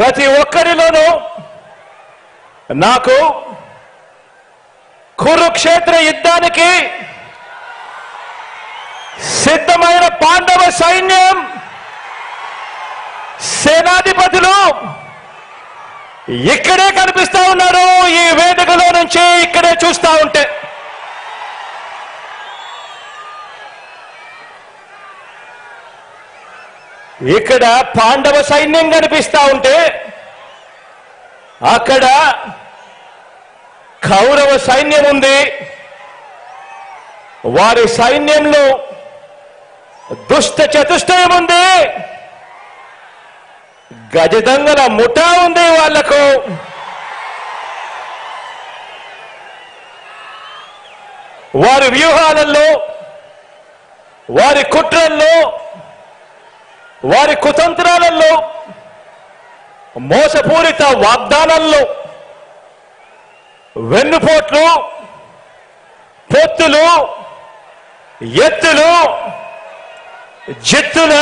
ప్రతి ఒక్కరిలోనూ నాకు కురుక్షేత్ర యుద్ధానికి సిద్ధమైన పాండవ సైన్యం సేనాధిపతులు ఇక్కడే కనిపిస్తా ఉన్నారు. ఈ వేదికలో నుంచి ఇక్కడే చూస్తా ఉంటే ఇక్కడ పాండవ సైన్యం కనిపిస్తా ఉంటే అక్కడ కౌరవ సైన్యం ఉంది. వారి సైన్యంలో దుష్ట చతుష్టయం ఉంది, గజదంగల ముఠా ఉంది. వాళ్లకు వారి వ్యూహాలలో, వారి కుట్రల్లో, వారి కుతంత్రాలలో, మోసపూరిత వాగ్దానాల్లో వెన్నుపోట్లు, పొత్తులు, ఎత్తులు, జిత్తుల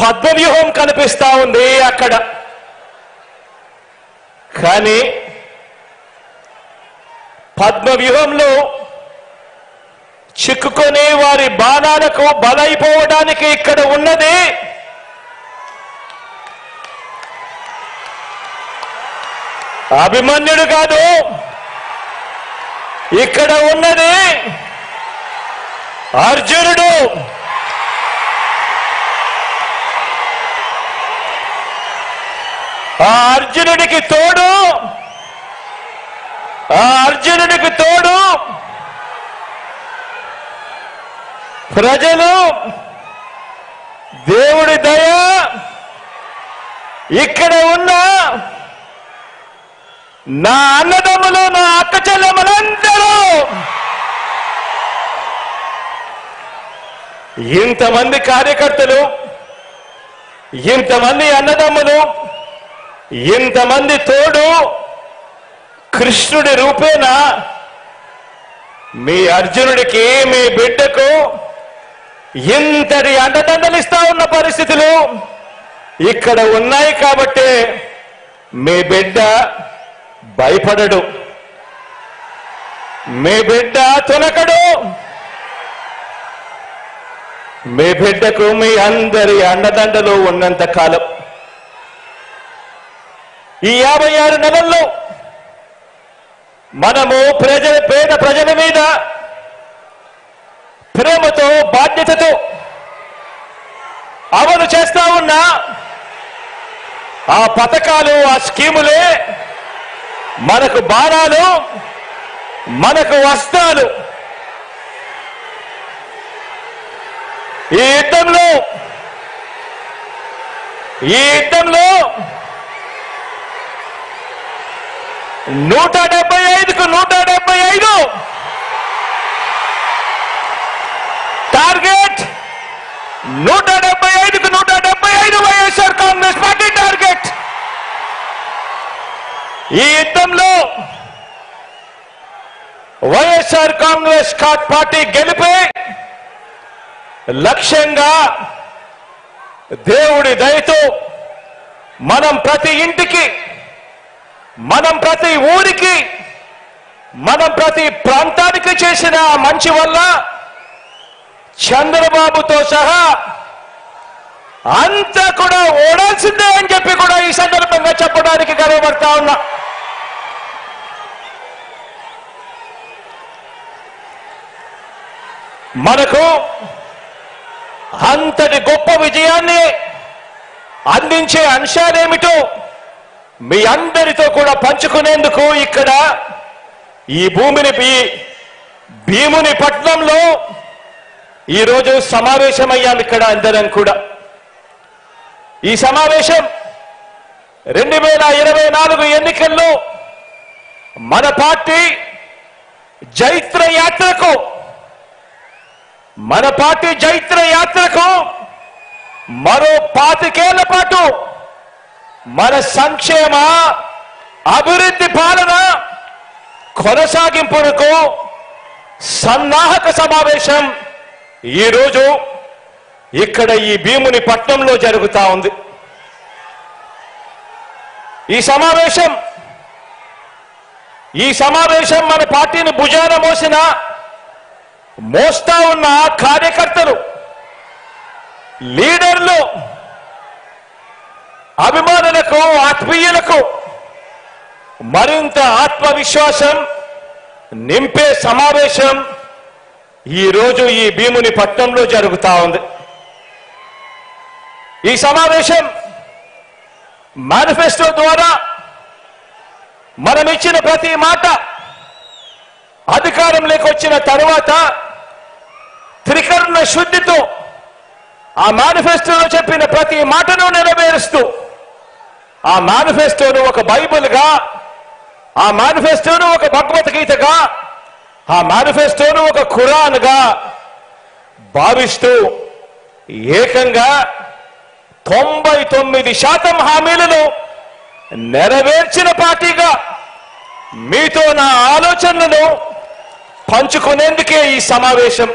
పద్మవ్యూహం కనిపిస్తా ఉంది అక్కడ. కానీ పద్మవ్యూహంలో చిక్కుకొని వారి బాణాలకు బలైపోవడానికి ఇక్కడ ఉన్నది అభిమన్యుడు కాదు, ఇక్కడ ఉన్నది అర్జునుడు. ఆ అర్జునుడికి తోడు ప్రజలు, దేవుడి దయ, ఇక్కడ ఉన్న నా అన్నదమ్ములు, నా అక్క చెల్లెమ్మలందరూ, ఇంతమంది కార్యకర్తలు, ఇంతమంది అన్నదమ్ములు, ఇంతమంది తోడు కృష్ణుడి రూపేణ మీ అర్జునుడికి, మీ బిడ్డకు ఇంతటి అండదండలిస్తా ఉన్న పరిస్థితులు ఇక్కడ ఉన్నాయి. కాబట్టి మీ బిడ్డ భయపడడు, మీ బిడ్డ తునకడు. మీ బిడ్డకు మీ అందరి అండదండలు ఉన్నంత కాలం, ఈ 56 నెలల్లో మనము పేద ప్రజల మీద ప్రేమతో, బాధ్యతతో అమలు చేస్తా ఉన్న ఆ పథకాలు, ఆ స్కీములే మనకు బాణాలు, మనకు వస్త్రాలు. ఈ యుద్ధంలో 175కు 175 టార్గెట్, 175కు 175 వైఎస్ఆర్ కాంగ్రెస్ పార్టీ టార్గెట్. ఈ యుద్ధంలో వైఎస్ఆర్ కాంగ్రెస్ పార్టీ గెలిపే లక్ష్యంగా దేవుడి దయతో మనం ప్రతి ఇంటికి, మనం ప్రతి ఊరికి, మనం ప్రతి ప్రాంతానికి చేసిన మంచి వల్ల చంద్రబాబుతో సహా అంతా కూడా ఓడాల్సిందే అని చెప్పి కూడా ఈ సందర్భంగా చెప్పడానికి గర్వపడతా ఉన్నా. మనకు అంతటి గొప్ప విజయాన్ని అందించే అంశాలేమిటో మీ అందరితో కూడా పంచుకునేందుకు ఇక్కడ ఈ భీముని పట్నంలో ఈరోజు సమావేశమయ్యాం. ఇక్కడ అందరం కూడా ఈ సమావేశం 2024 ఎన్నికల్లో మన పార్టీ జైత్ర యాత్రకు మరో 25 ఏళ్ల పాటు మన సంక్షేమ అభివృద్ధి పాలన కొనసాగింపునకు సన్నాహక సమావేశం ఈరోజు ఇక్కడ ఈ భీముని పట్నంలో జరుగుతా ఉంది. ఈ సమావేశం మన పార్టీని భుజాన మోస్తా ఉన్న కార్యకర్తలు, లీడర్లు, అభిమానులకు, ఆత్మీయులకు మరింత ఆత్మవిశ్వాసం నింపే సమావేశం ఈరోజు ఈ భీముని పట్టణంలో జరుగుతా ఉంది. ఈ సమావేశం మేనిఫెస్టో ద్వారా మనం ఇచ్చిన ప్రతి మాట అధికారంలోకి వచ్చిన తరువాత త్రికరణ శుద్ధితో ఆ మేనిఫెస్టోలో చెప్పిన ప్రతి మాటను నెరవేరుస్తూ ఆ మేనిఫెస్టోను ఒక బైబిల్గా, ఆ మేనిఫెస్టోను ఒక భగవద్గీతగా, ఆ మేనిఫెస్టోను ఒక ఖురాన్గా భావిస్తూ ఏకంగా 99% హామీలను నెరవేర్చిన పార్టీగా మీతో నా ఆలోచనలను పంచుకునేందుకే ఈ సమావేశం.